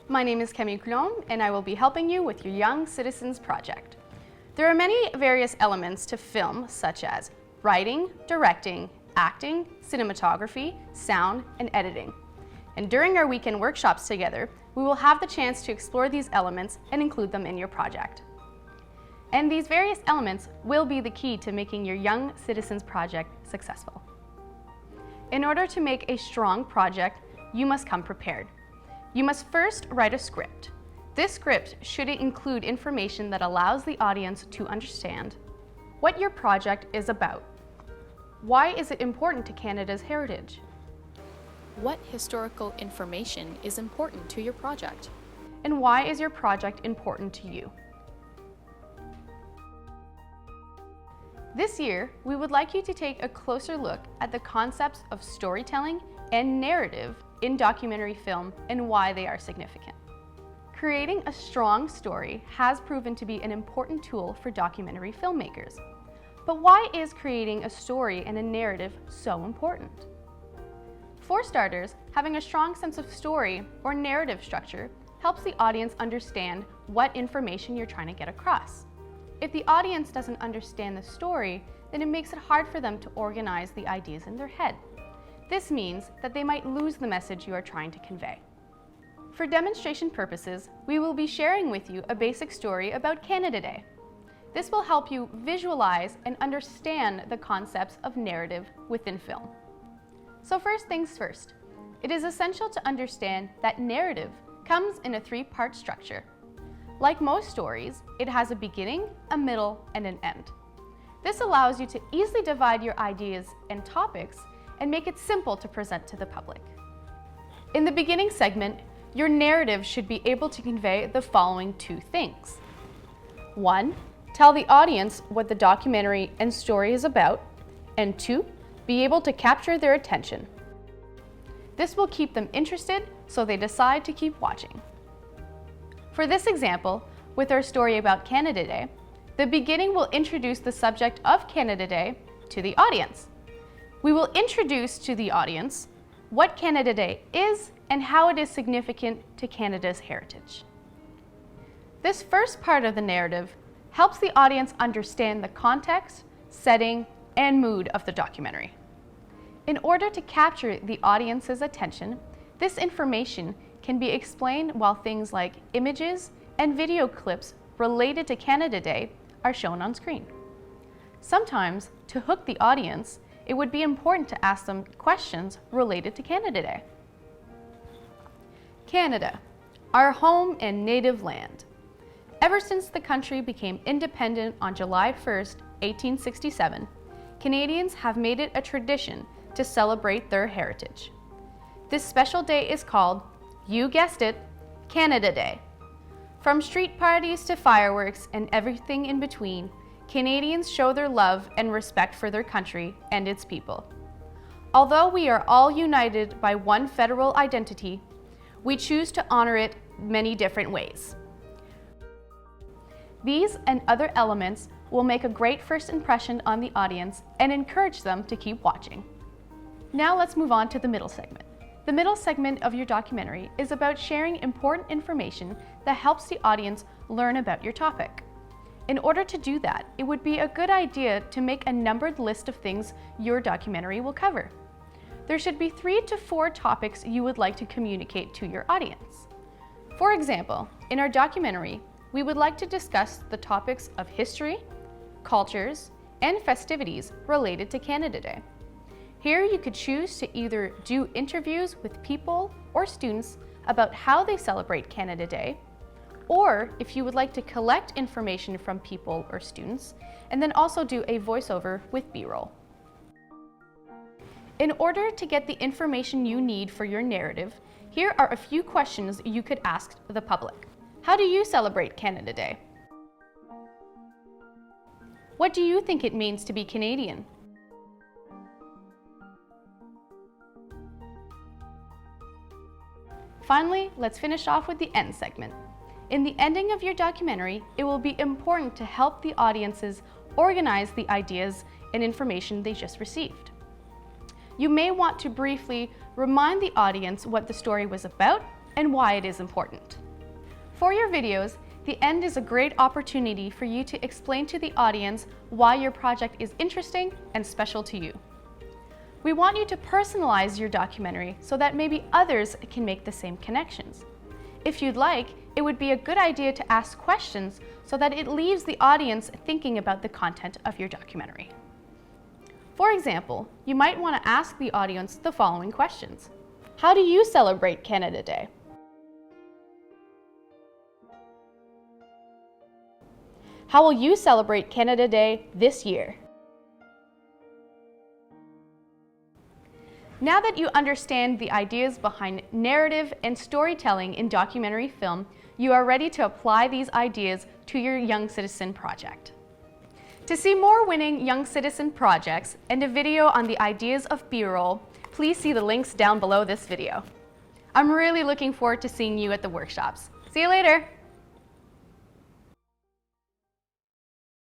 My name is Camille Coulombe, and I will be helping you with your Young Citizens Project. There are many various elements to film, such as writing, directing, acting, cinematography, sound, and editing. And during our weekend workshops together, we will have the chance to explore these elements and include them in your project. And these various elements will be the key to making your Young Citizens Project successful. In order to make a strong project, you must come prepared. You must first write a script. This script should include information that allows the audience to understand what your project is about. Why is it important to Canada's heritage? What historical information is important to your project? And why is your project important to you? This year, we would like you to take a closer look at the concepts of storytelling and narrative in documentary film and why they are significant. Creating a strong story has proven to be an important tool for documentary filmmakers. But why is creating a story and a narrative so important? For starters, having a strong sense of story or narrative structure helps the audience understand what information you're trying to get across. If the audience doesn't understand the story, then it makes it hard for them to organize the ideas in their head. This means that they might lose the message you are trying to convey. For demonstration purposes, we will be sharing with you a basic story about Canada Day. This will help you visualize and understand the concepts of narrative within film. So first things first, it is essential to understand that narrative comes in a three-part structure. Like most stories, it has a beginning, a middle, and an end. This allows you to easily divide your ideas and topics and make it simple to present to the public. In the beginning segment, your narrative should be able to convey the following two things. 1. Tell the audience what the documentary and story is about, and 2. Be able to capture their attention. This will keep them interested so they decide to keep watching. For this example, with our story about Canada Day, the beginning will introduce the subject of Canada Day to the audience. We will introduce to the audience what Canada Day is and how it is significant to Canada's heritage. This first part of the narrative helps the audience understand the context, setting, and mood of the documentary. In order to capture the audience's attention, this information can be explained while things like images and video clips related to Canada Day are shown on screen. Sometimes, to hook the audience, it would be important to ask them questions related to Canada Day. Canada, our home and native land. Ever since the country became independent on July 1st, 1867, Canadians have made it a tradition to celebrate their heritage. This special day is called, you guessed it, Canada Day. From street parties to fireworks and everything in between, Canadians show their love and respect for their country and its people. Although we are all united by one federal identity, we choose to honor it many different ways. These and other elements will make a great first impression on the audience and encourage them to keep watching. Now let's move on to the middle segment. The middle segment of your documentary is about sharing important information that helps the audience learn about your topic. In order to do that, it would be a good idea to make a numbered list of things your documentary will cover. There should be 3 to 4 topics you would like to communicate to your audience. For example, in our documentary, we would like to discuss the topics of history, cultures, and festivities related to Canada Day. Here you could choose to either do interviews with people or students about how they celebrate Canada Day, or if you would like to collect information from people or students, and then also do a voiceover with B-roll. In order to get the information you need for your narrative, here are a few questions you could ask the public. How do you celebrate Canada Day? What do you think it means to be Canadian? Finally, let's finish off with the end segment. In the ending of your documentary, it will be important to help the audiences organize the ideas and information they just received. You may want to briefly remind the audience what the story was about and why it is important. For your videos, the end is a great opportunity for you to explain to the audience why your project is interesting and special to you. We want you to personalize your documentary so that maybe others can make the same connections. If you'd like, it would be a good idea to ask questions so that it leaves the audience thinking about the content of your documentary. For example, you might want to ask the audience the following questions. How do you celebrate Canada Day? How will you celebrate Canada Day this year? Now that you understand the ideas behind narrative and storytelling in documentary film, you are ready to apply these ideas to your Young Citizen project. To see more winning Young Citizen projects and a video on the ideas of B-roll, please see the links down below this video. I'm really looking forward to seeing you at the workshops. See you later!